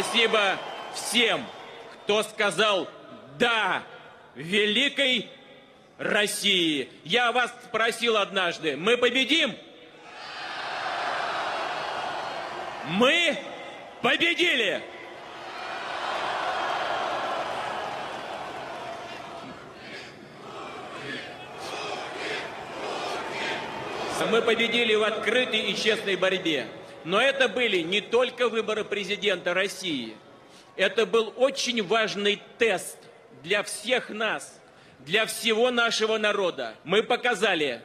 Спасибо всем, кто сказал «да» великой России. Я вас спросил однажды, мы победим? Мы победили! Мы победили в открытой и честной борьбе. Но это были не только выборы президента России. Это был очень важный тест для всех нас, для всего нашего народа. Мы показали,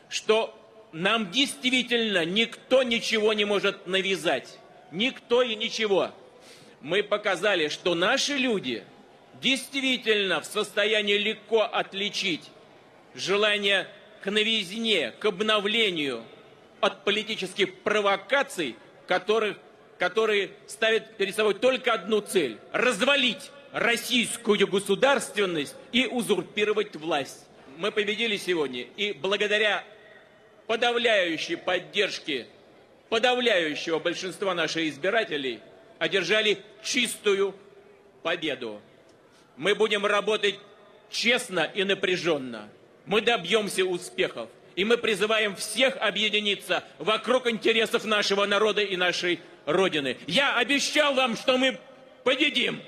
что нам действительно никто ничего не может навязать. Никто и ничего. Мы показали, что наши люди действительно в состоянии легко отличить желание к новизне, к обновлению от политических провокаций, которые ставят перед собой только одну цель – развалить российскую государственность и узурпировать власть. Мы победили сегодня, и благодаря подавляющей поддержке подавляющего большинства наших избирателей одержали чистую победу. Мы будем работать честно и напряженно. Мы добьемся успехов. И мы призываем всех объединиться вокруг интересов нашего народа и нашей Родины. Я обещал вам, что мы победим.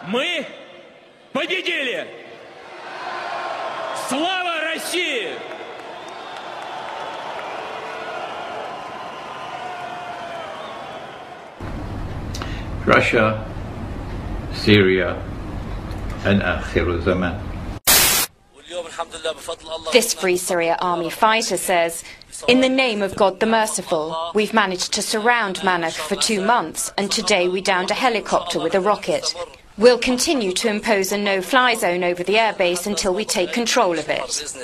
Мы победили! Слава России! Russia, Syria, and Akhir Zaman. This Free Syria army fighter says, in the name of God the Merciful, we've managed to surround Manakh for 2 months, and today we downed a helicopter with a rocket. We'll continue to impose a no-fly zone over the airbase until we take control of it.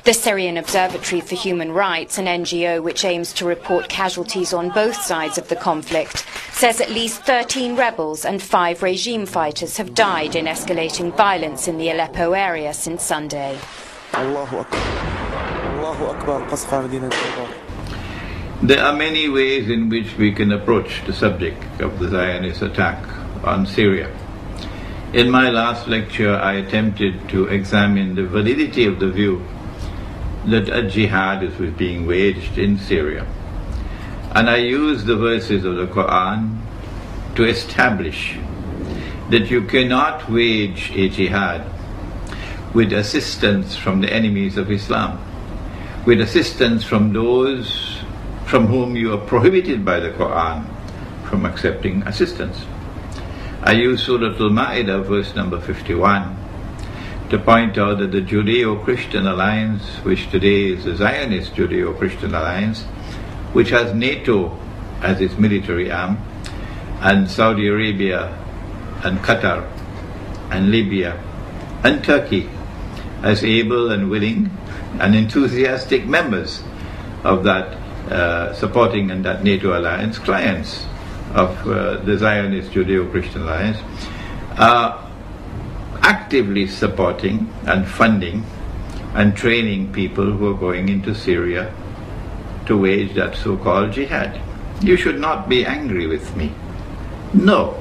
The Syrian Observatory for Human Rights, an NGO which aims to report casualties on both sides of the conflict, says at least 13 rebels and 5 regime fighters have died in escalating violence in the Aleppo area since Sunday. There are many ways in which we can approach the subject of the Zionist attack on Syria. In my last lecture, I attempted to examine the validity of the view that a jihad is being waged in Syria. And I used the verses of the Quran to establish that you cannot wage a jihad with assistance from the enemies of Islam, with assistance from those from whom you are prohibited by the Quran from accepting assistance. I used Surah Al-Ma'idah, verse number 51, to point out that the Judeo-Christian alliance, which today is the Zionist Judeo-Christian alliance, which has NATO as its military arm, and Saudi Arabia and Qatar and Libya and Turkey as able and willing and enthusiastic members of that supporting and that NATO alliance, clients of the Zionist Judeo-Christian alliance, are actively supporting and funding and training people who are going into Syria to wage that so-called jihad. You should not be angry with me. No,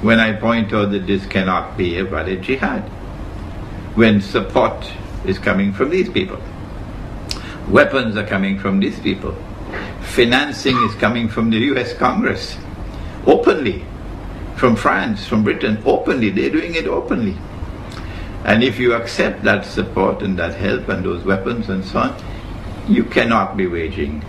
when I point out that this cannot be a valid jihad, when support is coming from these people, weapons are coming from these people, financing is coming from the US Congress, openly, from France, from Britain, openly, they're doing it openly. And if you accept that support and that help and those weapons and so on, you cannot be waging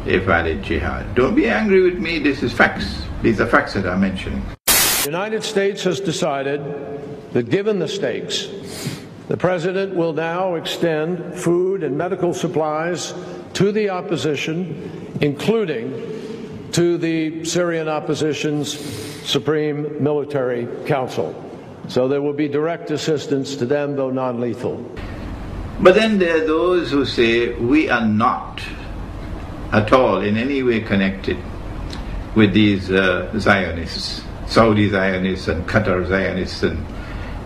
a valid jihad. Don't be angry with me, this is facts. These are facts that I'm mentioning. The United States has decided that given the stakes, the President will now extend food and medical supplies to the opposition, including to the Syrian opposition's Supreme Military Council. So there will be direct assistance to them, though non-lethal. But then there are those who say we are not at all in any way connected with these Zionists, Saudi Zionists and Qatar Zionists and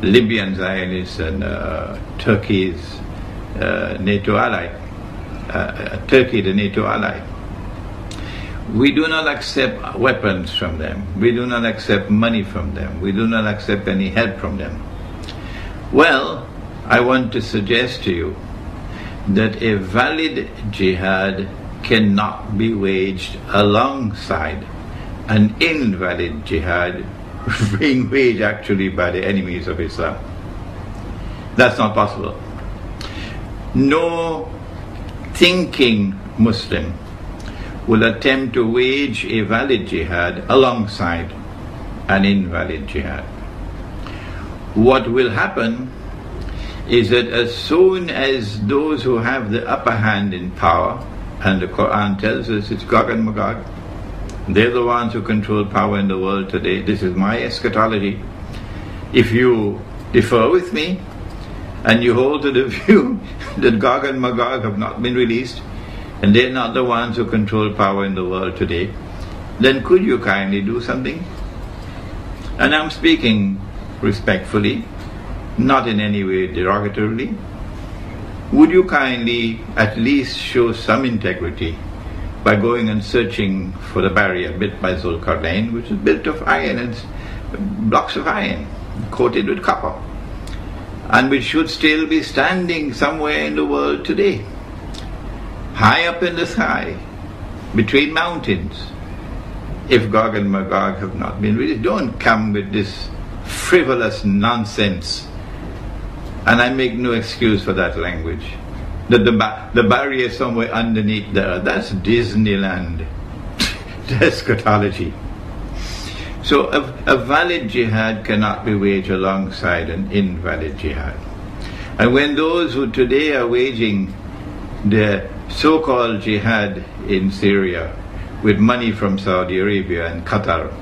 Libyan Zionists and Turkey's NATO ally, Turkey the NATO ally. We do not accept weapons from them. We do not accept money from them. We do not accept any help from them. Well, I want to suggest to you that a valid jihad cannot be waged alongside an invalid jihad being waged actually by the enemies of Islam. That's not possible. No thinking Muslim will attempt to wage a valid jihad alongside an invalid jihad. What will happen is that as soon as those who have the upper hand in power, and the Quran tells us it's Gog and Magog, they're the ones who control power in the world today. This is my eschatology. If you differ with me and you hold to the view that Gog and Magog have not been released and they're not the ones who control power in the world today, then could you kindly do something? And I'm speaking respectfully, not in any way derogatorily. Would you kindly at least show some integrity by going and searching for the barrier built by Zulkarnain, which is built of iron and blocks of iron coated with copper, and which should still be standing somewhere in the world today, high up in the sky, between mountains, if Gog and Magog have not been released? Don't come with this frivolous nonsense. And I make no excuse for that language. That the barrier is somewhere underneath the earth. That's Disneyland. Eschatology. So a valid jihad cannot be waged alongside an invalid jihad. And when those who today are waging the so-called jihad in Syria with money from Saudi Arabia and Qatar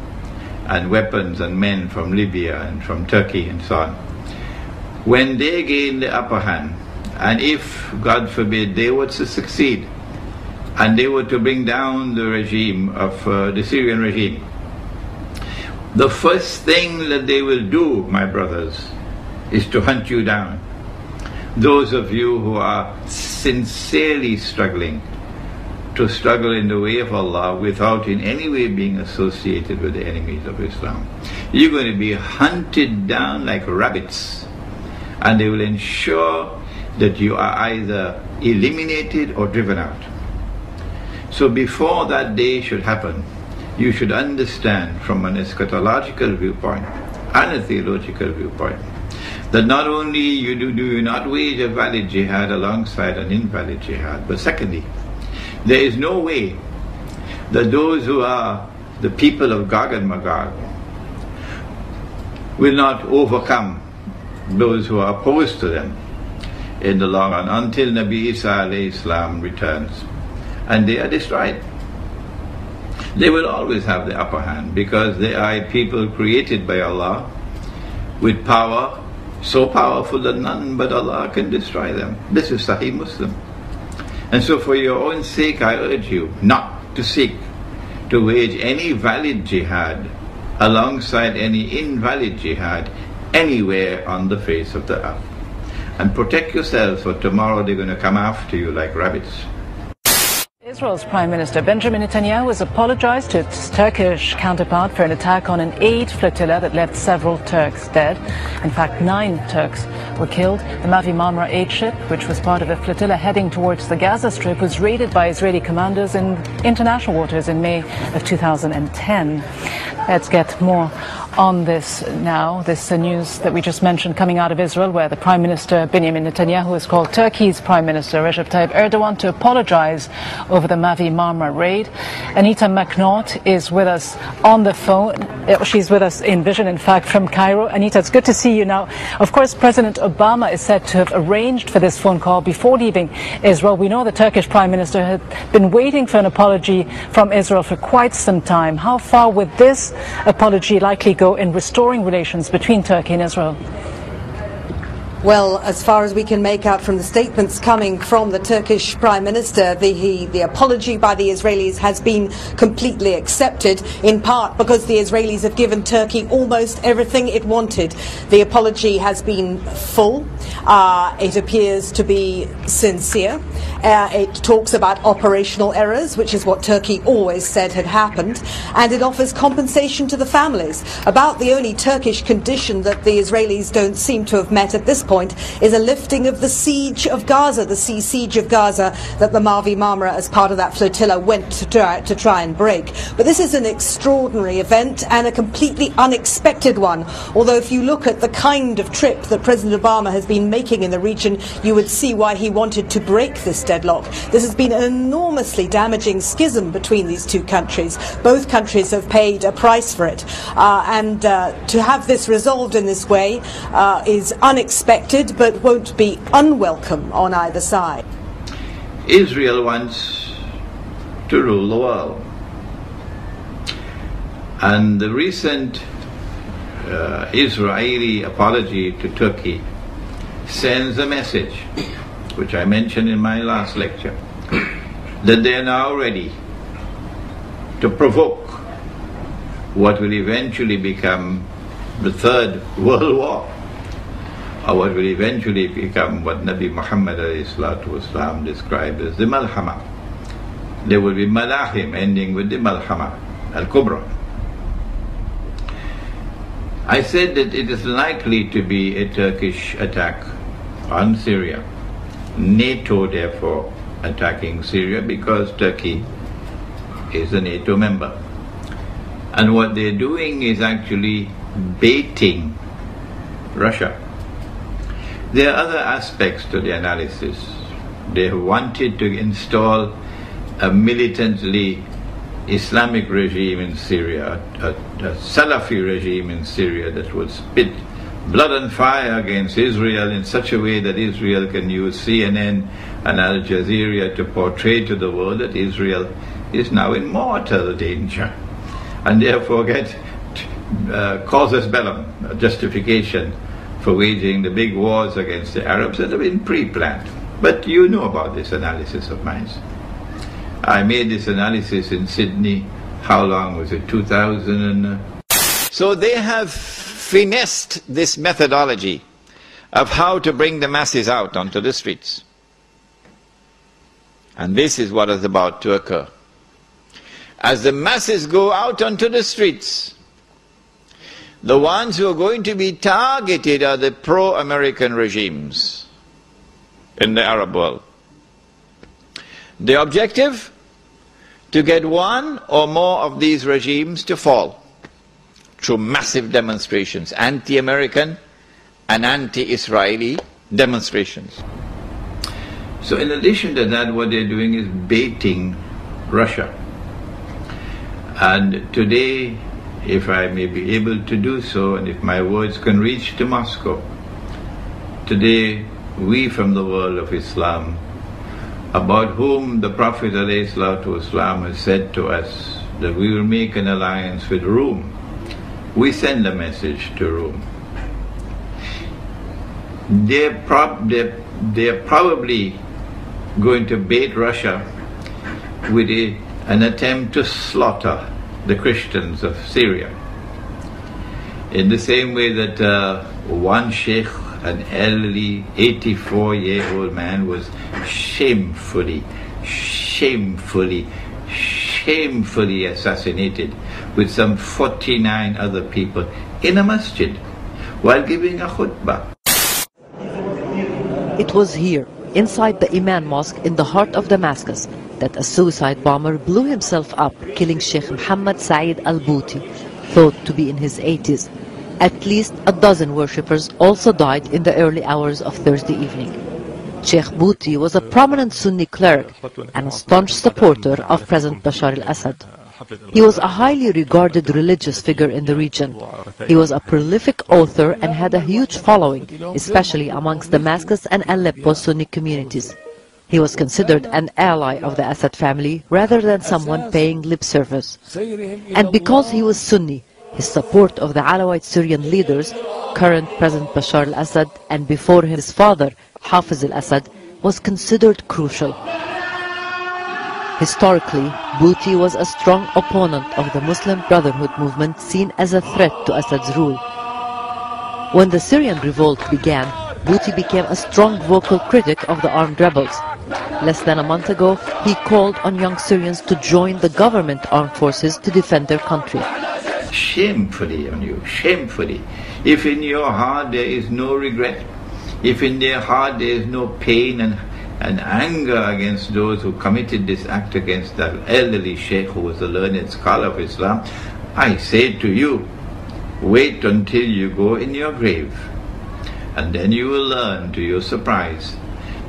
and weapons and men from Libya and from Turkey and so on, when they gain the upper hand, and if, God forbid, they were to succeed and they were to bring down the regime of the Syrian regime, the first thing that they will do, my brothers, is to hunt you down. Those of you who are sincerely struggling to struggle in the way of Allah without in any way being associated with the enemies of Islam, you're going to be hunted down like rabbits, and they will ensure that you are either eliminated or driven out. So before that day should happen, you should understand from an eschatological viewpoint and a theological viewpoint that not only do you not wage a valid jihad alongside an invalid jihad, but secondly, there is no way that those who are the people of Gog and Magog will not overcome those who are opposed to them in the long run until Nabi Isa alayhi salam returns and they are destroyed. They will always have the upper hand because they are a people created by Allah with power so powerful that none but Allah can destroy them. This is Sahih Muslim. And so for your own sake, I urge you not to seek to wage any valid jihad alongside any invalid jihad anywhere on the face of the earth. And protect yourselves, for tomorrow they're going to come after you like rabbits. Israel's Prime Minister Benjamin Netanyahu has apologized to its Turkish counterpart for an attack on an aid flotilla that left several Turks dead. In fact, 9 Turks were killed. The Mavi Marmara aid ship, which was part of a flotilla heading towards the Gaza Strip, was raided by Israeli commandos in international waters in May of 2010. Let's get more on this now. This news that we just mentioned coming out of Israel, where the Prime Minister Benjamin Netanyahu has called Turkey's Prime Minister Recep Tayyip Erdogan to apologize over the Mavi Marmara raid. Anita McNaught is with us on the phone. She's with us in vision, in fact, from Cairo. Anita, it's good to see you now. Of course, President Obama is said to have arranged for this phone call before leaving Israel. We know the Turkish Prime Minister had been waiting for an apology from Israel for quite some time. How far would this apology likely go in restoring relations between Turkey and Israel? Well, as far as we can make out from the statements coming from the Turkish Prime Minister, the apology by the Israelis has been completely accepted, in part because the Israelis have given Turkey almost everything it wanted. The apology has been full. It appears to be sincere. It talks about operational errors, which is what Turkey always said had happened, and it offers compensation to the families. About the only Turkish condition that the Israelis don't seem to have met at this point is a lifting of the siege of Gaza, the sea siege of Gaza that the Mavi Marmara, as part of that flotilla, went to try and break. But this is an extraordinary event and a completely unexpected one. Although if you look at the kind of trip that President Obama has been making in the region, you would see why he wanted to break this deadlock. This has been an enormously damaging schism between these two countries. Both countries have paid a price for it. And to have this resolved in this way is unexpected, but won't be unwelcome on either side. Israel wants to rule the world. And the recent Israeli apology to Turkey sends a message, which I mentioned in my last lecture, that they are now ready to provoke what will eventually become the Third World War, or what will eventually become what Nabi Muhammad ﷺ described as the Malhama. There will be Malahim ending with the Malhama al-Kubra. I said that it is likely to be a Turkish attack on Syria. NATO therefore attacking Syria because Turkey is a NATO member. And what they're doing is actually baiting Russia. There are other aspects to the analysis. They wanted to install a militantly Islamic regime in Syria, a Salafi regime in Syria that would spit blood and fire against Israel in such a way that Israel can use CNN and Al Jazeera to portray to the world that Israel is now in mortal danger, and therefore causes bellum, a justification for waging the big wars against the Arabs that have been pre-planned. But you know about this analysis of mine. I made this analysis in Sydney, how long was it, 2000? So they have finessed this methodology of how to bring the masses out onto the streets. And this is what is about to occur. As the masses go out onto the streets, the ones who are going to be targeted are the pro-American regimes in the Arab world. The objective? To get one or more of these regimes to fall through massive demonstrations, anti-American and anti-Israeli demonstrations. So in addition to that, what they're doing is baiting Russia. And today, if I may be able to do so, and if my words can reach to Moscow, today we from the world of Islam, about whom the Prophet ﷺ has said to us that we will make an alliance with Rome, we send a message to Rome. They're probably going to bait Russia with an attempt to slaughter the Christians of Syria. In the same way that one Sheikh, an elderly 84-year-old man, was shamefully assassinated with some 49 other people in a masjid while giving a khutbah. It was here, inside the Iman Mosque in the heart of Damascus, that a suicide bomber blew himself up, killing Sheikh Muhammad Saeed al-Bouti, thought to be in his 80s. At least a dozen worshippers also died in the early hours of Thursday evening. Sheikh Bouti was a prominent Sunni cleric and a staunch supporter of President Bashar al-Assad. He was a highly regarded religious figure in the region. He was a prolific author and had a huge following, especially amongst Damascus and Aleppo Sunni communities. He was considered an ally of the Assad family rather than someone paying lip service. And because he was Sunni, his support of the Alawite Syrian leaders current President Bashar al-Assad and before his father, Hafiz al-Assad, was considered crucial. Historically, Bouti was a strong opponent of the Muslim Brotherhood movement seen as a threat to Assad's rule. When the Syrian revolt began, Bouti became a strong vocal critic of the armed rebels. Less than a month ago, he called on young Syrians to join the government armed forces to defend their country. Shamefully on you, shamefully. If in your heart there is no regret, if in their heart there is no pain and anger against those who committed this act against that elderly Sheikh who was a learned scholar of Islam, I say to you, wait until you go in your grave, and then you will learn to your surprise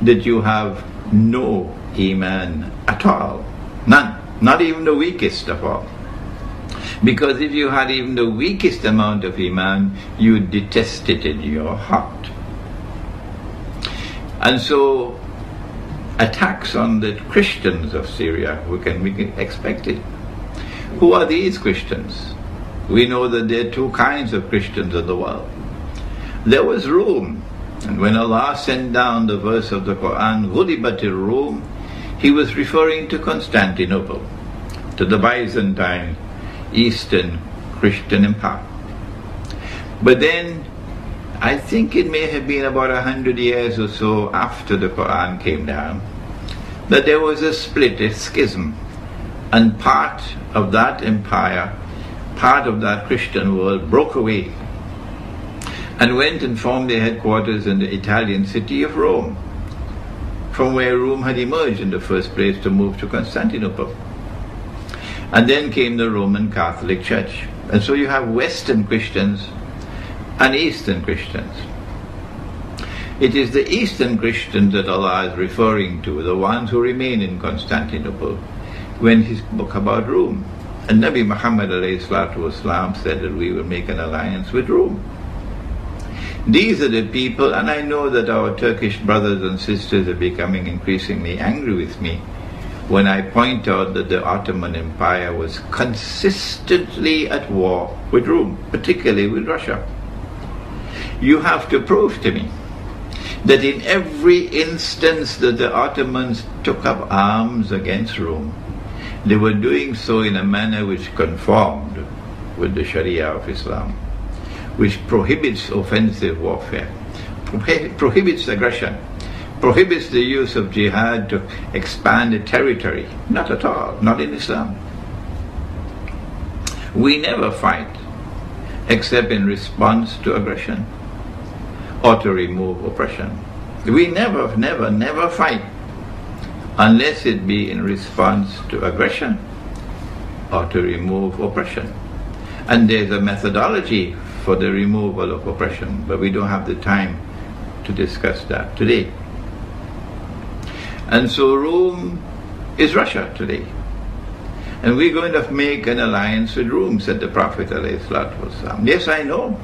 that you have no Iman at all. None. Not even the weakest of all. Because if you had even the weakest amount of Iman, you would detest it in your heart. And so, attacks on the Christians of Syria, we can expect it. Who are these Christians? We know that there are two kinds of Christians in the world. There was Rome, and when Allah sent down the verse of the Quran, غُلِبَتِ Rome, He was referring to Constantinople, to the Byzantine Eastern Christian Empire. But then, I think it may have been about 100 years or so after the Quran came down, that there was a split, a schism, and part of that empire, part of that Christian world broke away and went and formed their headquarters in the Italian city of Rome, from where Rome had emerged in the first place to move to Constantinople. And then came the Roman Catholic Church. And so you have Western Christians and Eastern Christians. It is the Eastern Christians that Allah is referring to, the ones who remain in Constantinople, when He spoke about Rome. And Nabi Muhammad ﷺ said that we will make an alliance with Rome. These are the people, and I know that our Turkish brothers and sisters are becoming increasingly angry with me when I point out that the Ottoman Empire was consistently at war with Rome, particularly with Russia. You have to prove to me that in every instance that the Ottomans took up arms against Rome, they were doing so in a manner which conformed with the Sharia of Islam, which prohibits offensive warfare, prohibits aggression, prohibits the use of jihad to expand a territory. Not at all, not in Islam. We never fight except in response to aggression or to remove oppression. We never fight unless it be in response to aggression or to remove oppression. And there's a methodology for the removal of oppression, but we don't have the time to discuss that today. And so Rome is Russia today. And we're going to make an alliance with Rome, said the Prophet ﷺ. Yes, I know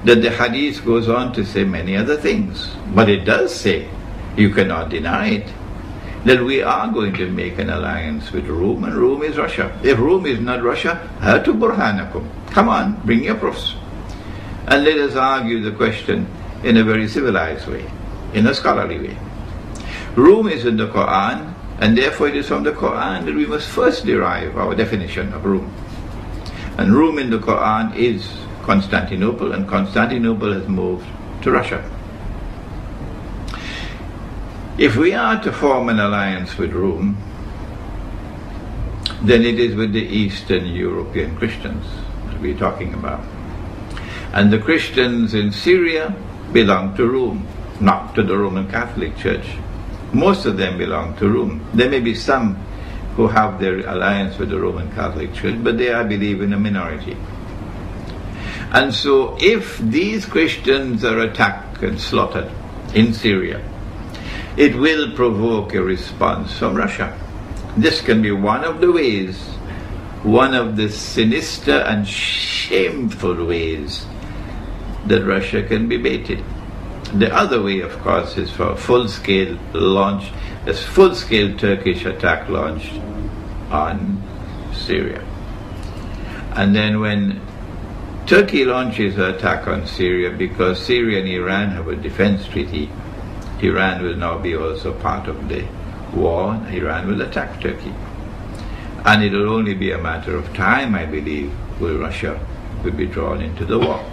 that the hadith goes on to say many other things, but it does say, you cannot deny it, that we are going to make an alliance with Rome, and Rome is Russia. If Rome is not Russia, hatu burhanakum. Come on, bring your proofs. And let us argue the question in a very civilized way, in a scholarly way. Rome is in the Quran, and therefore it is from the Quran that we must first derive our definition of Rome. And Rome in the Quran is Constantinople, and Constantinople has moved to Russia. If we are to form an alliance with Rome, then it is with the Eastern European Christians that we're talking about. And the Christians in Syria belong to Rome, not to the Roman Catholic Church. Most of them belong to Rome. There may be some who have their alliance with the Roman Catholic Church, but they are, I believe, in a minority. And so if these Christians are attacked and slaughtered in Syria, it will provoke a response from Russia. This can be one of the ways, one of the sinister and shameful ways that Russia can be baited. The other way, of course, is for a full-scale launch, a full-scale Turkish attack launched on Syria. And then when Turkey launches an attack on Syria because Syria and Iran have a defense treaty. Iran will now be also part of the war. Iran will attack Turkey. And it will only be a matter of time, I believe, will Russia will be drawn into the war.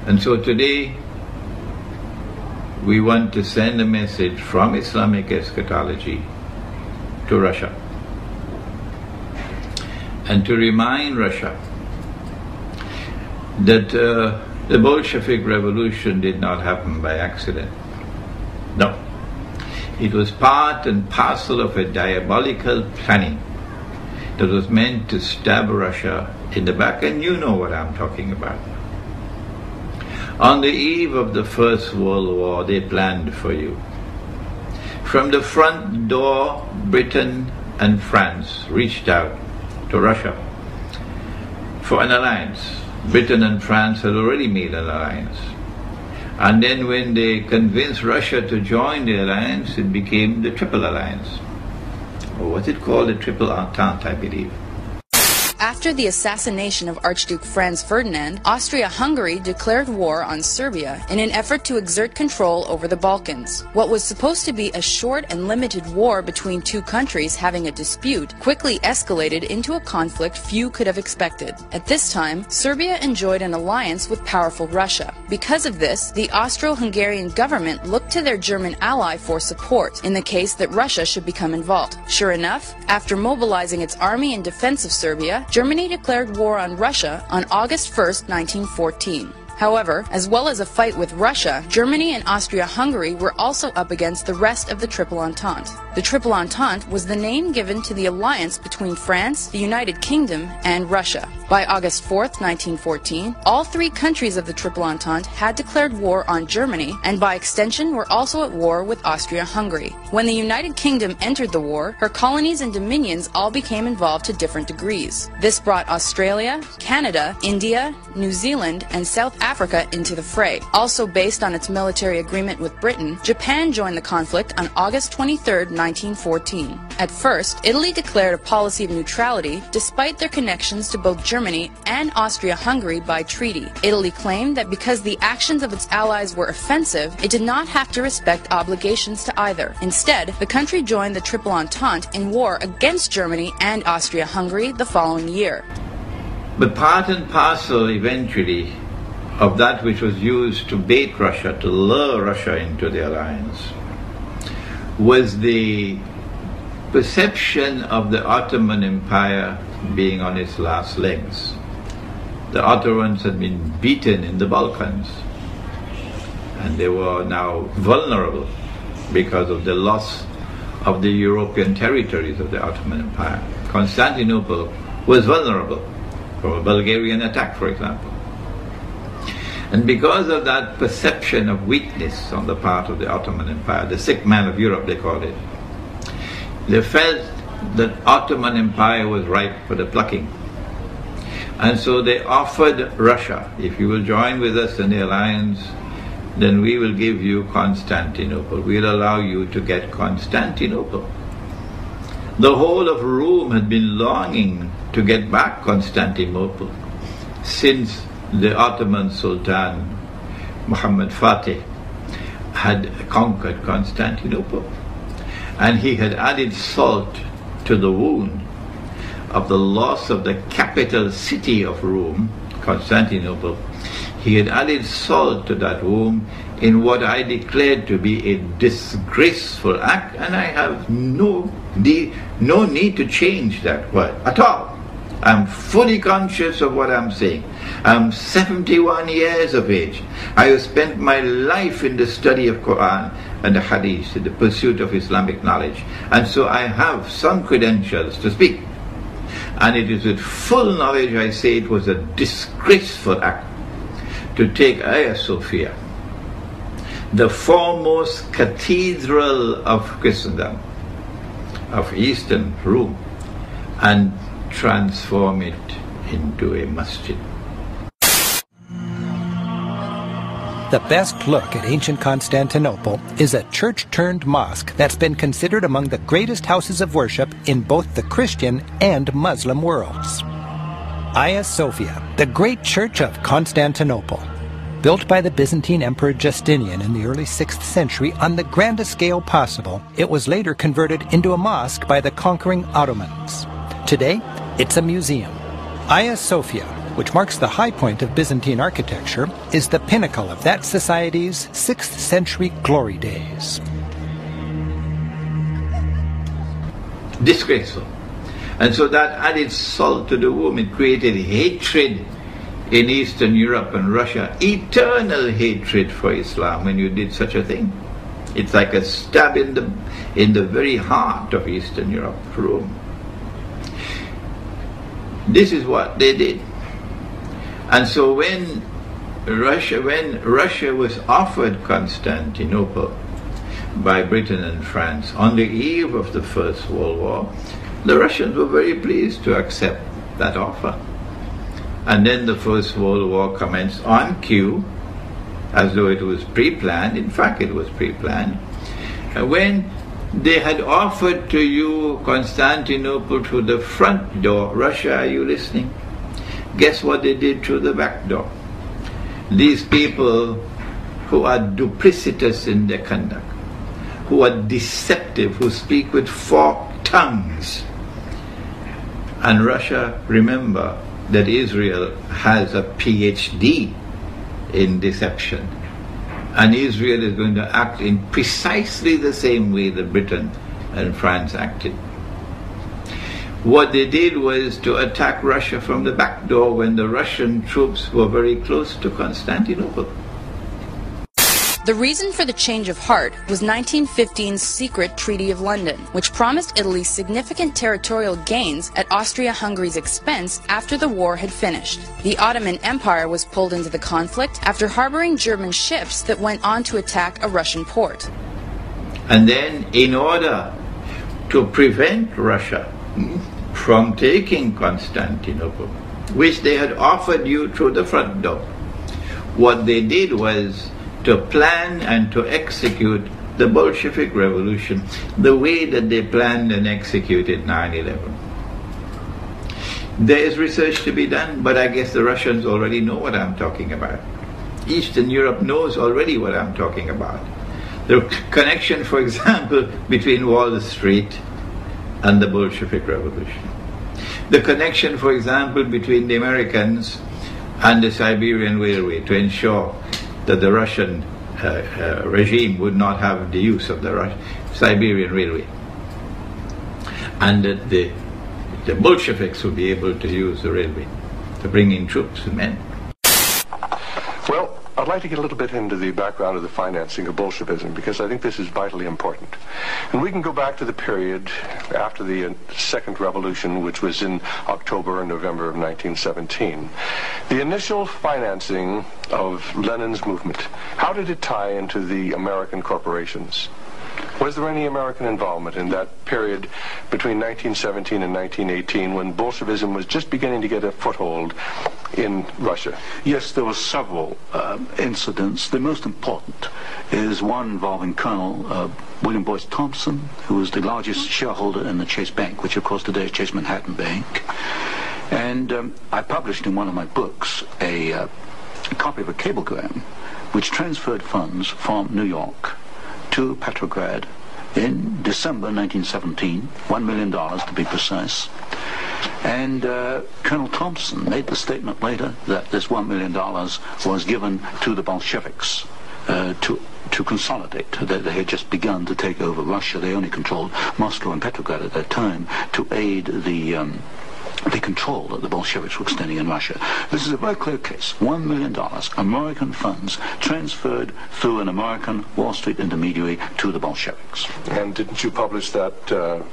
And so today, we want to send a message from Islamic eschatology to Russia, and to remind Russia that the Bolshevik revolution did not happen by accident. No. It was part and parcel of a diabolical planning that was meant to stab Russia in the back, and you know what I'm talking about. On the eve of the First World War, they planned for you. From the front door, Britain and France reached out to Russia for an alliance. Britain and France had already made an alliance. And then when they convinced Russia to join the alliance, it became the Triple Alliance. Or was it called the Triple Entente, I believe. After the assassination of Archduke Franz Ferdinand, Austria-Hungary declared war on Serbia in an effort to exert control over the Balkans. What was supposed to be a short and limited war between two countries having a dispute quickly escalated into a conflict few could have expected. At this time, Serbia enjoyed an alliance with powerful Russia. Because of this, the Austro-Hungarian government looked to their German ally for support in the case that Russia should become involved. Sure enough, after mobilizing its army in defense of Serbia, Germany declared war on Russia on August 1, 1914. However, as well as a fight with Russia, Germany and Austria-Hungary were also up against the rest of the Triple Entente. The Triple Entente was the name given to the alliance between France, the United Kingdom, and Russia. By August 4, 1914, all three countries of the Triple Entente had declared war on Germany, and by extension were also at war with Austria-Hungary. When the United Kingdom entered the war, her colonies and dominions all became involved to different degrees. This brought Australia, Canada, India, New Zealand, and South Africa into the fray. Also based on its military agreement with Britain, Japan joined the conflict on August 23, 1914. At first, Italy declared a policy of neutrality despite their connections to both Germany and Austria-Hungary by treaty. Italy claimed that because the actions of its allies were offensive, it did not have to respect obligations to either. Instead, the country joined the Triple Entente in war against Germany and Austria-Hungary the following year. But part and parcel eventually of that which was used to bait Russia, to lure Russia into the alliance, was the perception of the Ottoman Empire being on its last legs. The Ottomans had been beaten in the Balkans, and they were now vulnerable because of the loss of the European territories of the Ottoman Empire. Constantinople was vulnerable from a Bulgarian attack, for example. And because of that perception of weakness on the part of the Ottoman Empire, the sick man of Europe they called it, they felt that Ottoman Empire was ripe for the plucking. And so they offered Russia, if you will join with us in the alliance, then we will give you Constantinople. We'll allow you to get Constantinople. The whole of Rome had been longing to get back Constantinople since the Ottoman Sultan Muhammad Fatih had conquered Constantinople. And he had added salt to the wound of the loss of the capital city of Rome, Constantinople. He had added salt to that wound in what I declared to be a disgraceful act, and I have no need to change that word at all. I'm fully conscious of what I'm saying. I'm 71 years of age. I have spent my life in the study of Quran and the Hadith, in the pursuit of Islamic knowledge. And so I have some credentials to speak. And it is with full knowledge I say it was a disgraceful act to take Hagia Sophia, the foremost cathedral of Christendom, of Eastern Rome, and transform it into a masjid. The best look at ancient Constantinople is a church-turned-mosque that's been considered among the greatest houses of worship in both the Christian and Muslim worlds. Hagia Sophia, the great church of Constantinople. Built by the Byzantine Emperor Justinian in the early 6th century on the grandest scale possible, it was later converted into a mosque by the conquering Ottomans. Today, it's a museum. Hagia Sophia, which marks the high point of Byzantine architecture, is the pinnacle of that society's 6th century glory days. Disgraceful. And so that added salt to the wound. It created hatred in Eastern Europe and Russia, eternal hatred for Islam when you did such a thing. It's like a stab in the very heart of Eastern Europe, Rome. This is what they did. And so when Russia was offered Constantinople by Britain and France on the eve of the First World War, the Russians were very pleased to accept that offer. And then the First World War commenced on cue, as though it was pre-planned. In fact, it was pre-planned. When they had offered to you Constantinople through the front door, Russia, are you listening? Guess what they did through the back door? These people who are duplicitous in their conduct, who are deceptive, who speak with forked tongues. And Russia, remember that Israel has a PhD in deception. And Israel is going to act in precisely the same way that Britain and France acted. What they did was to attack Russia from the back door when the Russian troops were very close to Constantinople. The reason for the change of heart was 1915's secret Treaty of London, which promised Italy significant territorial gains at Austria-Hungary's expense after the war had finished. The Ottoman Empire was pulled into the conflict after harboring German ships that went on to attack a Russian port. And then, in order to prevent Russia from taking Constantinople, which they had offered you through the front door, what they did was to plan and to execute the Bolshevik Revolution the way that they planned and executed 9/11. There is research to be done, but I guess the Russians already know what I'm talking about. Eastern Europe knows already what I'm talking about. The connection, for example, between Wall Street and the Bolshevik Revolution. The connection, for example, between the Americans and the Siberian Railway to ensure that the Russian regime would not have the use of the Siberian Railway, and that the Bolsheviks would be able to use the railway to bring in troops and men. Well, I'd like to get a little bit into the background of the financing of Bolshevism, because I think this is vitally important. And we can go back to the period after the Second Revolution, which was in October and November of 1917. The initial financing of Lenin's movement, how did it tie into the American corporations? Was there any American involvement in that period between 1917 and 1918 when Bolshevism was just beginning to get a foothold in Russia? Yes, there were several incidents. The most important is one involving Colonel William Boyce Thompson, who was the largest shareholder in the Chase Bank, which of course today is Chase Manhattan Bank. And I published in one of my books a copy of a cablegram which transferred funds from New York to Petrograd in December 1917, $1 million to be precise. And Colonel Thompson made the statement later that this $1 million was given to the Bolsheviks to consolidate. They had just begun to take over Russia. They only controlled Moscow and Petrograd at that time, to aid the control that the Bolsheviks were extending in Russia. This is a very clear case. $1 million, American funds transferred through an American Wall Street intermediary to the Bolsheviks. And didn't you publish that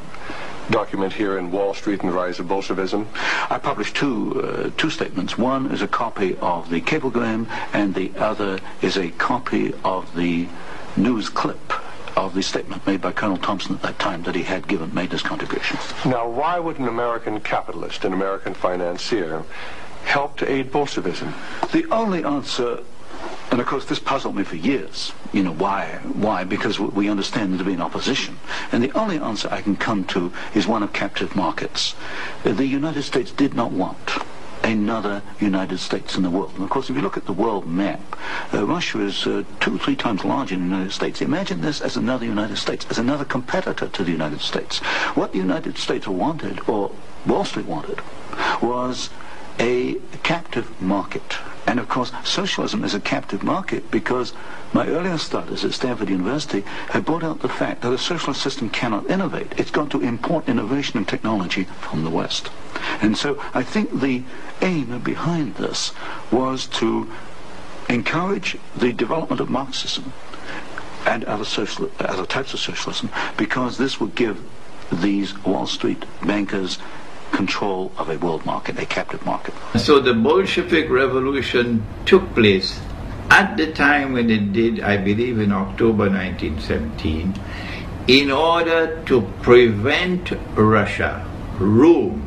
document here in Wall Street and the Rise of Bolshevism? I published two statements. One is a copy of the cablegram, and the other is a copy of the news clip of the statement made by Colonel Thompson at that time that he had made this contribution. Now, why would an American capitalist, an American financier, help to aid Bolshevism? The only answer, and of course this puzzled me for years, why? Because we understand there to be an opposition. And the only answer I can come to is one of captive markets. The United States did not want another United States in the world. And of course, if you look at the world map, Russia is 2 or 3 times larger than the United States. Imagine this as another United States, as another competitor to the United States. What the United States wanted, or Wall Street wanted, was a captive market. And of course, socialism is a captive market because my earlier studies at Stanford University have brought out the fact that a socialist system cannot innovate. It's got to import innovation and technology from the West. And so I think the aim behind this was to encourage the development of Marxism and other types of socialism, because this would give these Wall Street bankers control of a world market, a captive market. So the Bolshevik Revolution took place at the time when it did, I believe in October 1917, in order to prevent Russia, Rome,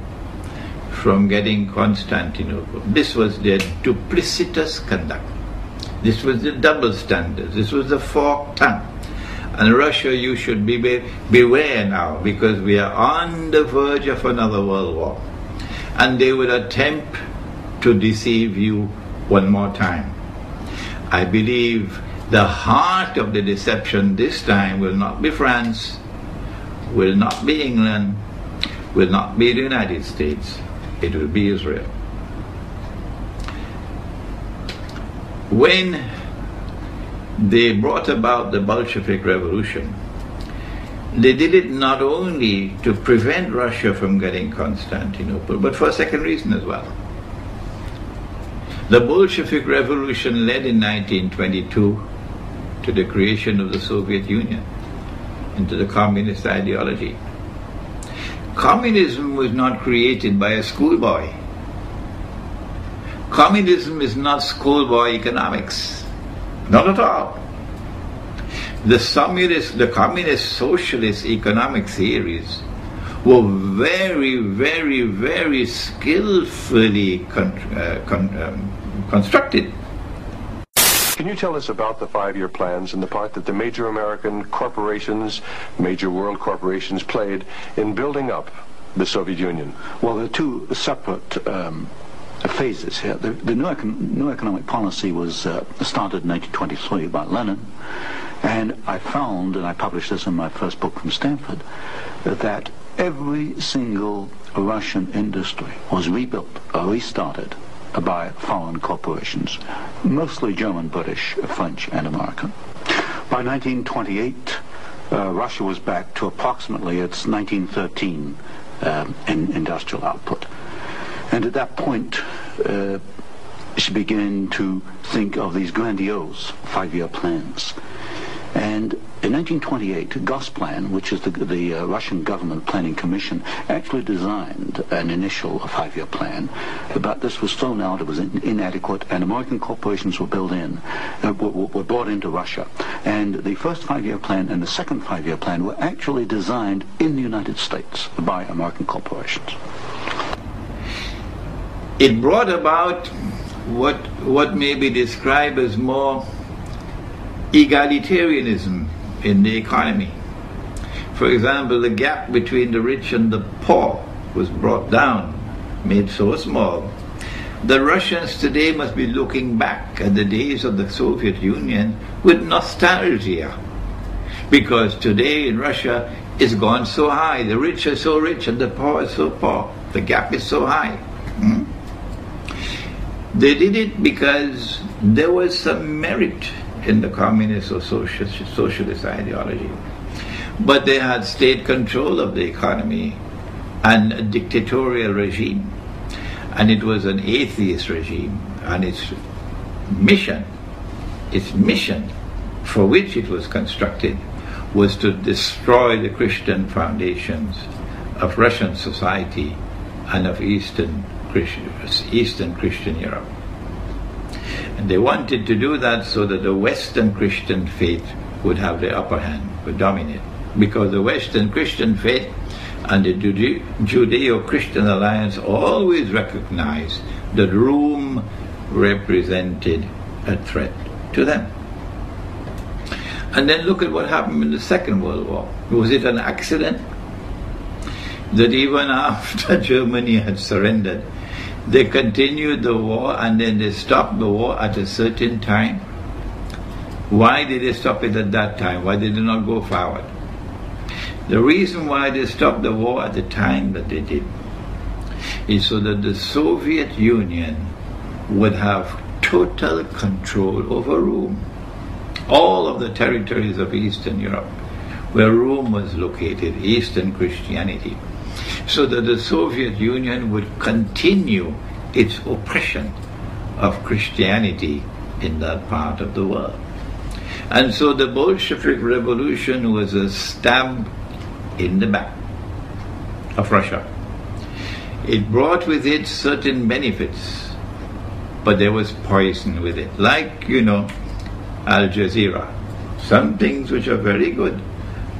from getting Constantinople. This was their duplicitous conduct. This was the double standard. This was the forked tongue. And Russia, you should beware now, because we are on the verge of another world war. And they will attempt to deceive you one more time. I believe the heart of the deception this time will not be France, will not be England, will not be the United States. It will be Israel. When they brought about the Bolshevik Revolution, they did it not only to prevent Russia from getting Constantinople, but for a second reason as well. The Bolshevik Revolution led in 1922 to the creation of the Soviet Union, into the communist ideology. Communism was not created by a schoolboy. Communism is not schoolboy economics. Not at all. The communist socialist economic theories were very, very, very skillfully constructed. Can you tell us about the 5-year plans and the part that the major American corporations, major world corporations played in building up the Soviet Union? Well, there are 2 separate phases here. The new economic policy was started in 1923 by Lenin, and I found, and I published this in my first book from Stanford, that every single Russian industry was rebuilt or restarted by foreign corporations, mostly German, British, French, and American. By 1928, Russia was back to approximately its 1913 industrial output. And at that point, she began to think of these grandiose 5-year plans. And in 1928, Gosplan, which is the Russian government planning commission, actually designed an initial 5-year plan, but this was thrown out, it was inadequate, and American corporations were brought into Russia. And the first 5-year plan and the second 5-year plan were actually designed in the United States by American corporations. It brought about what may be described as more egalitarianism in the economy. For example, the gap between the rich and the poor was brought down, made so small. The Russians today must be looking back at the days of the Soviet Union with nostalgia, because today in Russia it's gone so high. The rich are so rich and the poor are so poor. The gap is so high. They did it because there was some merit in the communist or socialist ideology. But they had state control of the economy and a dictatorial regime. And it was an atheist regime. And its mission for which it was constructed was to destroy the Christian foundations of Russian society and of Eastern Christian Europe. And they wanted to do that so that the Western Christian faith would have the upper hand, would dominate. Because the Western Christian faith and the Judeo-Christian alliance always recognized that Rome represented a threat to them. And then look at what happened in the Second World War. Was it an accident that even after Germany had surrendered, They continued the war and then they stopped the war at a certain time. Why did they stop it at that time? Why did they not go forward? The reason why they stopped the war at the time that they did is so that the Soviet Union would have total control over Rome. All of the territories of Eastern Europe, where Rome was located, Eastern Christianity, so that the Soviet Union would continue its oppression of Christianity in that part of the world. And so the Bolshevik Revolution was a stab in the back of Russia. It brought with it certain benefits, but there was poison with it. Like, Al Jazeera. Some things which are very good,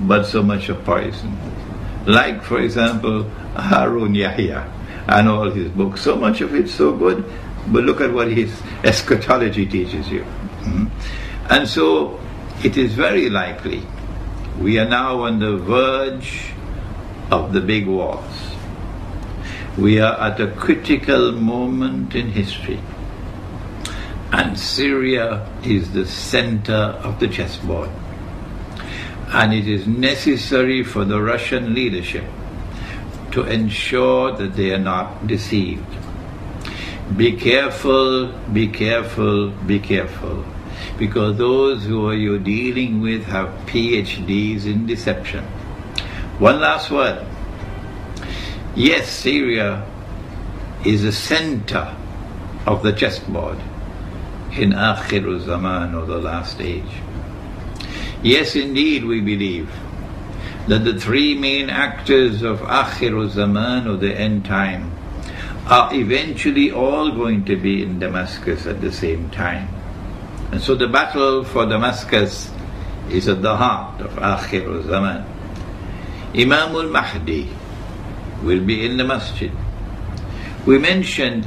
but so much of poison. Like, for example, Harun Yahya and all his books. So much of it's so good, but look at what his eschatology teaches you. And so it is very likely we are now on the verge of the big wars. We are at a critical moment in history. And Syria is the center of the chessboard. And it is necessary for the Russian leadership to ensure that they are not deceived. Be careful, be careful, be careful. Because those who you're dealing with have PhDs in deception. One last word. Yes, Syria is the center of the chessboard in Akhiru Zaman, or the last age. Yes, indeed, we believe that the three main actors of Akhiru Zaman, or the end time, are eventually all going to be in Damascus at the same time. And so the battle for Damascus is at the heart of Akhiru Zaman. Imam al-Mahdi will be in the masjid. We mentioned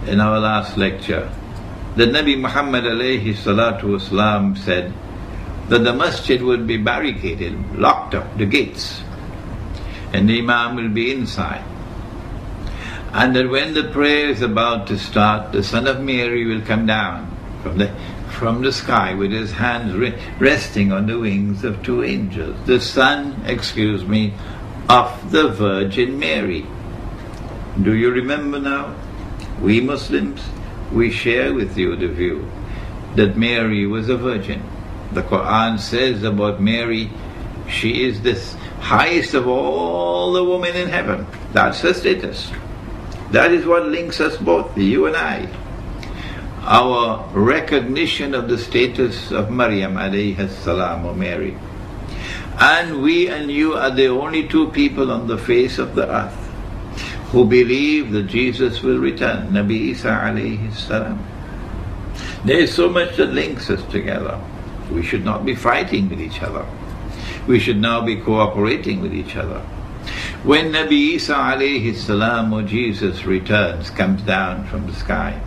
in our last lecture that Nabi Muhammad alayhi salatu wasalam said that the masjid would be barricaded, locked up, the gates, and the Imam will be inside. And that when the prayer is about to start, the Son of Mary will come down from the sky with his hands resting on the wings of two angels. The Son, of the Virgin Mary. Do you remember now? We Muslims, we share with you the view that Mary was a virgin. The Quran says about Mary, she is the highest of all the women in heaven. That's her status. That is what links us both, you and I. Our recognition of the status of Maryam alayhi salam, or Mary. And we and you are the only two people on the face of the earth who believe that Jesus will return, Nabi Isa alayhi salam. There is so much that links us together. We should not be fighting with each other. We should now be cooperating with each other. When Nabi Isa alayhi salam, or Jesus, returns, comes down from the sky,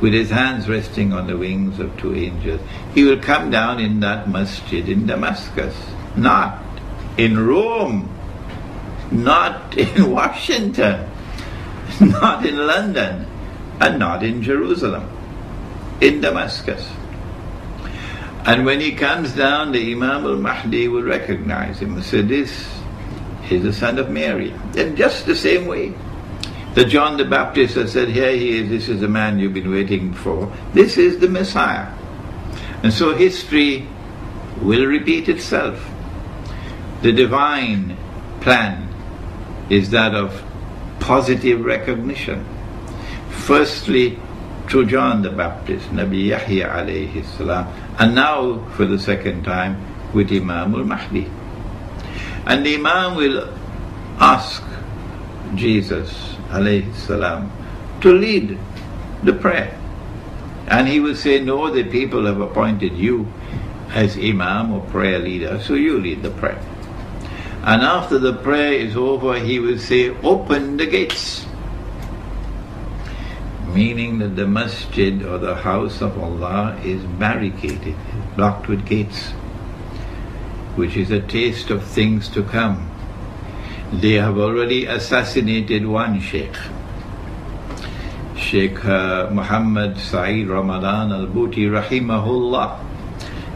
with his hands resting on the wings of two angels, he will come down in that masjid in Damascus, not in Rome, not in Washington, not in London, and not in Jerusalem, in Damascus. And when he comes down, the Imam al-Mahdi will recognize him and say, this is the Son of Mary. In just the same way that John the Baptist has said, here he is, this is the man you've been waiting for. This is the Messiah. And so history will repeat itself. The divine plan is that of positive recognition. Firstly, through John the Baptist, Nabi Yahya alayhi salam, and now for the second time with Imam al-Mahdi. And the Imam will ask Jesus alayhi salam to lead the prayer. And he will say, no, the people have appointed you as Imam or prayer leader, so you lead the prayer. And after the prayer is over, he will say, open the gates. Meaning that the masjid, or the house of Allah, is barricaded, blocked with gates, which is a taste of things to come. They have already assassinated one Sheikh. Sheikh Muhammad Saeed Ramadan al-Bhuti rahimahullah,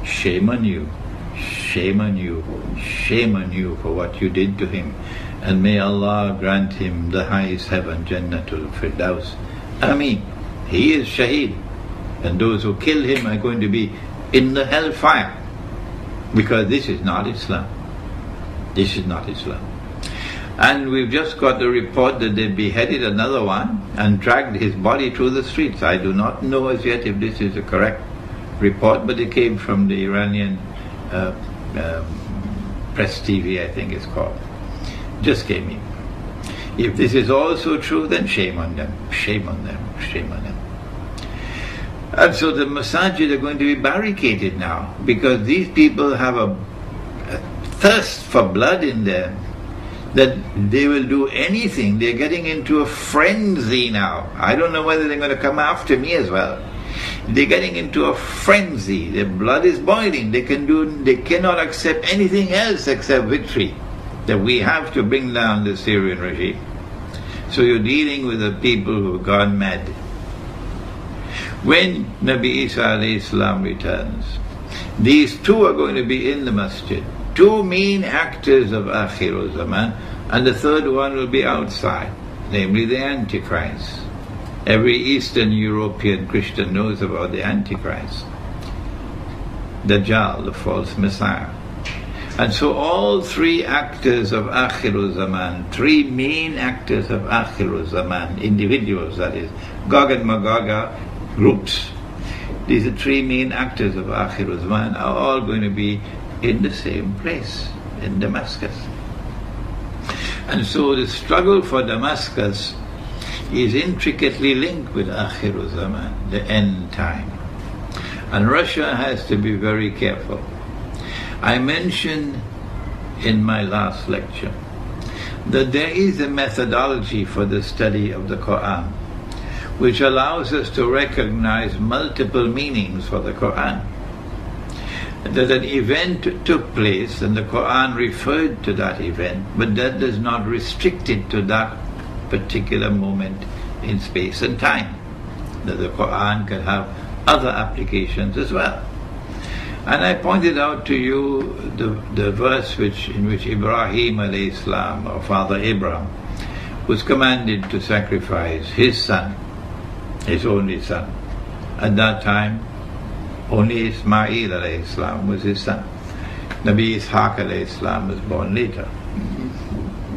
shame on you, shame on you, shame on you for what you did to him, and may Allah grant him the highest heaven, Jannatul Firdaus. Ameen. He is Shaheed, and those who kill him are going to be in the hellfire, because this is not Islam. This is not Islam. And we've just got the report that they beheaded another one and dragged his body through the streets. I do not know as yet if this is a correct report, but it came from the Iranian Press TV, I think it's called. Just came in. If this is also true, then shame on them, shame on them, shame on them. And so the masajid are going to be barricaded now, because these people have a thirst for blood in them, that they will do anything. They're getting into a frenzy now. I don't know whether they're going to come after me as well. They're getting into a frenzy. Their blood is boiling. They cannot accept anything else except victory, that we have to bring down the Syrian regime. So you're dealing with the people who have gone mad. When Nabi Isa alayhi salam returns, these two are going to be in the masjid. Two main actors of Akhir Zaman, and the third one will be outside, namely the Antichrist. Every Eastern European Christian knows about the Antichrist, Dajjal, the false Messiah. And so all three actors of Akhir Zaman, three main actors of Akhir Zaman, individuals that is, Gog and Magog groups, these are three main actors of Akhir Zaman, are all going to be in the same place, in Damascus. And so the struggle for Damascus is intricately linked with Akhir Zaman, the end time. And Russia has to be very careful. I mentioned in my last lecture that there is a methodology for the study of the Quran which allows us to recognize multiple meanings for the Quran. That an event took place and the Quran referred to that event, but that does not restrict it to that particular moment in space and time. That the Quran can have other applications as well. And I pointed out to you the verse in which Ibrahim alayhi salam, or Father Abraham, was commanded to sacrifice his son, his only son. At that time, only Ismail alayhi salam was his son. Nabi Ishaq alayhi salam was born later.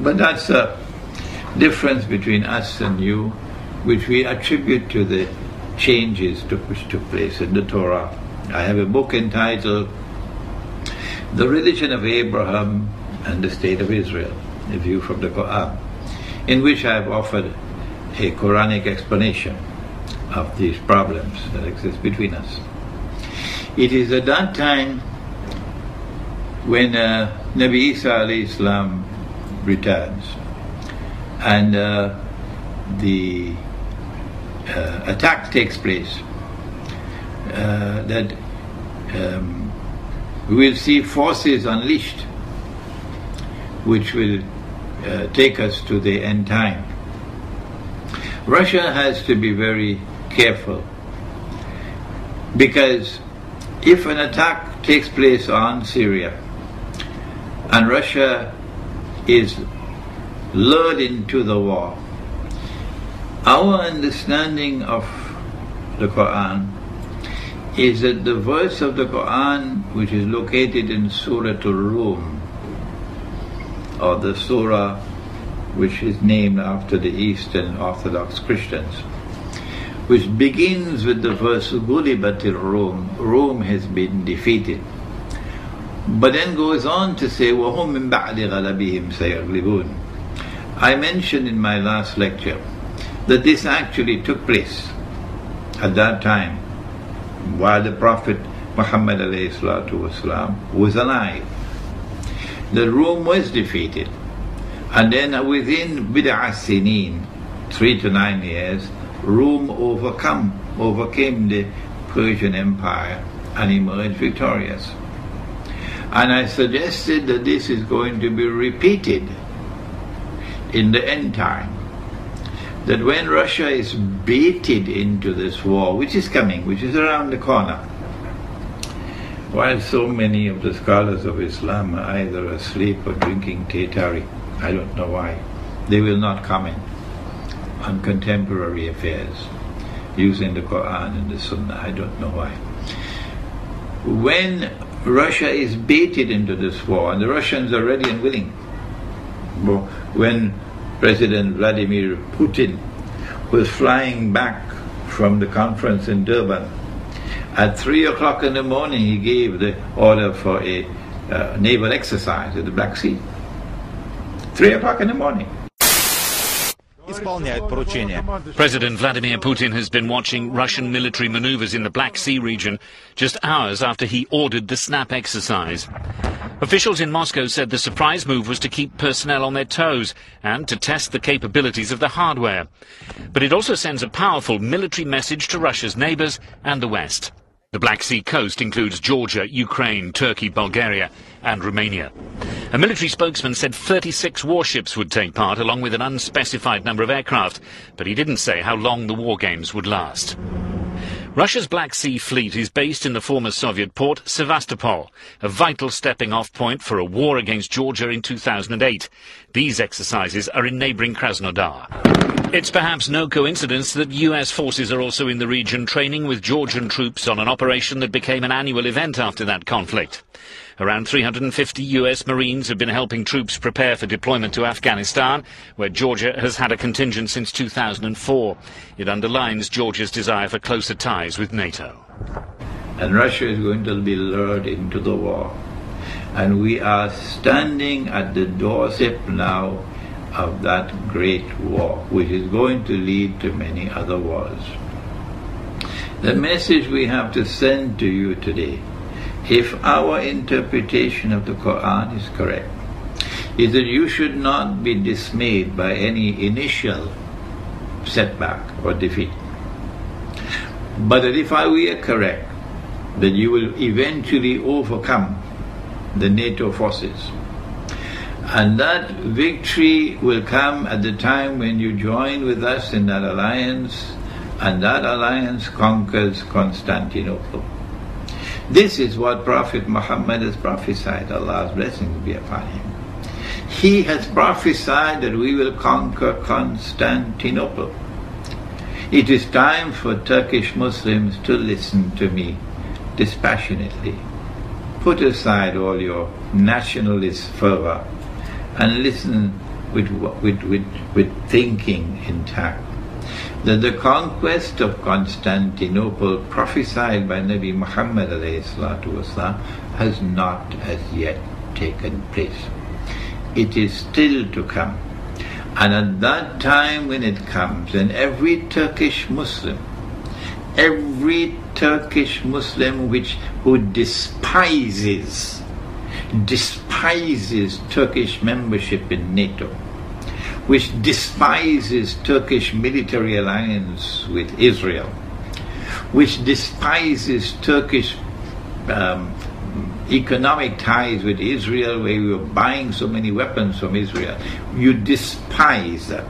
But that's a difference between us and you, which we attribute to the changes which took place in the Torah. I have a book entitled The Religion of Abraham and the State of Israel, a view from the Quran, in which I have offered a Quranic explanation of these problems that exist between us. It is at that time when Nabi Isa alayhi salam returns and the attack takes place, that we will see forces unleashed which will take us to the end time. Russia has to be very careful, because if an attack takes place on Syria and Russia is lured into the war, our understanding of the Quran is that the verse of the Quran which is located in Surah Al-Rum, or the surah which is named after the Eastern Orthodox Christians, which begins with the verse Ghulibatir Rum, Rome has been defeated, but then goes on to say وَهُمْ مِنْ بَعْدِ غَلَبِهِمْ سَيَغْلِبُونَ. I mentioned in my last lecture that this actually took place at that time while the Prophet Muhammad ﷺ was alive. The Rome was defeated, and then within bid'ah sinin, 3 to 9 years, Rome overcame the Persian Empire and emerged victorious. And I suggested that this is going to be repeated in the end time. that when Russia is baited into this war, which is coming, which is around the corner, while so many of the scholars of Islam are either asleep or drinking Tetari, I don't know why, they will not comment on contemporary affairs using the Quran and the Sunnah. I don't know why. When Russia is baited into this war, and the Russians are ready and willing, when President Vladimir Putin was flying back from the conference in Durban, at 3 o'clock in the morning he gave the order for a naval exercise in the Black Sea. 3 o'clock in the morning. President Vladimir Putin has been watching Russian military maneuvers in the Black Sea region just hours after he ordered the snap exercise. Officials in Moscow said the surprise move was to keep personnel on their toes and to test the capabilities of the hardware. But it also sends a powerful military message to Russia's neighbours and the West. The Black Sea coast includes Georgia, Ukraine, Turkey, Bulgaria and Romania. A military spokesman said 36 warships would take part, along with an unspecified number of aircraft, but he didn't say how long the war games would last. Russia's Black Sea Fleet is based in the former Soviet port Sevastopol, a vital stepping-off point for a war against Georgia in 2008. These exercises are in neighbouring Krasnodar. It's perhaps no coincidence that US forces are also in the region training with Georgian troops on an operation that became an annual event after that conflict. Around 350 US Marines have been helping troops prepare for deployment to Afghanistan, where Georgia has had a contingent since 2004. It underlines Georgia's desire for closer ties with NATO. And Russia is going to be lured into the war. And we are standing at the doorstep now of that great war, which is going to lead to many other wars. The message we have to send to you today, if our interpretation of the Quran is correct, is that you should not be dismayed by any initial setback or defeat. But that if we are correct, that you will eventually overcome the NATO forces. And that victory will come at the time when you join with us in that alliance, and that alliance conquers Constantinople. This is what Prophet Muhammad has prophesied. Allah's blessings be upon him. He has prophesied that we will conquer Constantinople. It is time for Turkish Muslims to listen to me dispassionately. Put aside all your nationalist fervor and listen with thinking intact. That the conquest of Constantinople prophesied by Nabi Muhammad ﷺ has not as yet taken place. It is still to come. And at that time when it comes, and every Turkish Muslim who despises Turkish membership in NATO, which despises Turkish military alliance with Israel, which despises Turkish economic ties with Israel, where we were buying so many weapons from Israel. You despise that,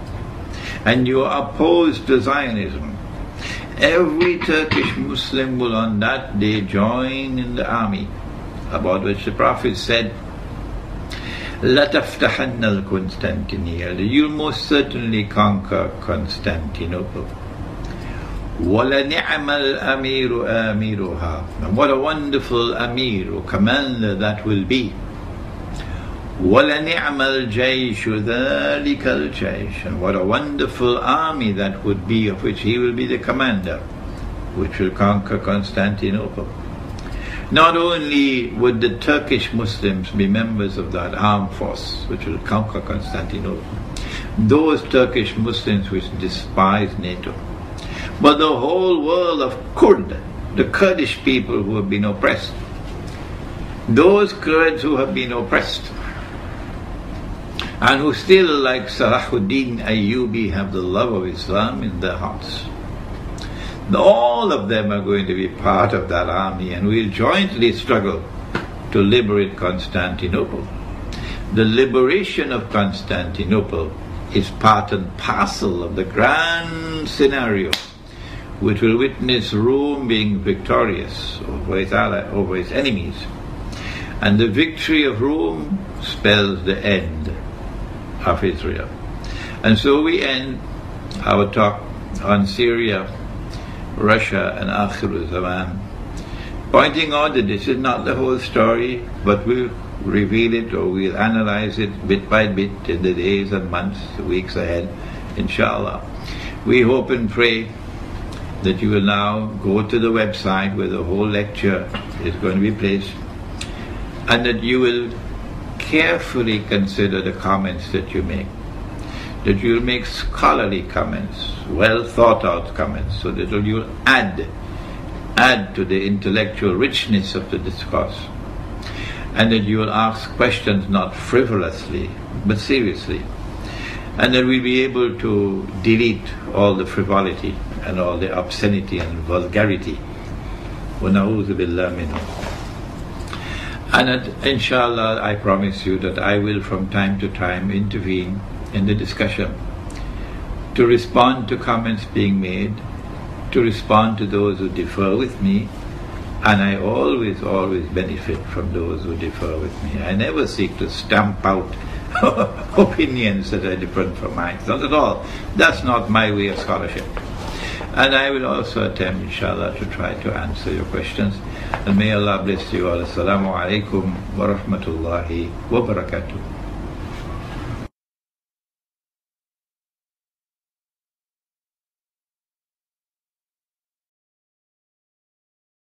and you are opposed to Zionism. Every Turkish Muslim will on that day join in the army, about which the Prophet said, لَتَفْتَحَنَّ الْقُنْسْتَنْتِنِيَّةَ, you'll most certainly conquer Constantinople. وَلَنِعْمَ الْأَمِيرُ آمِرُهَا, and what a wonderful Amir or commander that will be. وَلَنِعْمَ الْجَيْشُ ذَلِكَ الْجَيْشُ, and what a wonderful army that would be, of which he will be the commander, which will conquer Constantinople. Not only would the Turkish Muslims be members of that armed force which will conquer Constantinople, those Turkish Muslims which despise NATO, but the whole world of Kurd, the Kurdish people who have been oppressed, those Kurds who have been oppressed, and who still, like Salahuddin Ayyubi, have the love of Islam in their hearts. All of them are going to be part of that army, and we'll jointly struggle to liberate Constantinople. The liberation of Constantinople is part and parcel of the grand scenario which will witness Rome being victorious over its enemies. And the victory of Rome spells the end of Israel. And so we end our talk on Syria, Russia and Akhir Zaman, pointing out that this is not the whole story, but we'll reveal it or we'll analyze it bit by bit in the days and months, weeks ahead, inshallah. We hope and pray that you will now go to the website where the whole lecture is going to be placed, and that you will carefully consider the comments that you make, that you will make scholarly comments, well thought out comments, so that you will add to the intellectual richness of the discourse, and that you will ask questions not frivolously but seriously, and that we'll be able to delete all the frivolity and all the obscenity and vulgarity. وَنَعُوذُ بِاللَّهِ مِنْهُ. And that, inshallah, I promise you that I will from time to time intervene in the discussion to respond to comments being made, to respond to those who differ with me, and I always benefit from those who differ with me. I never seek to stamp out opinions that are different from mine. Not at all. That's not my way of scholarship. And I will also attempt, inshallah, to try to answer your questions. And may Allah bless you all. Assalamu alaikum wa rahmatullahi wa barakatuh.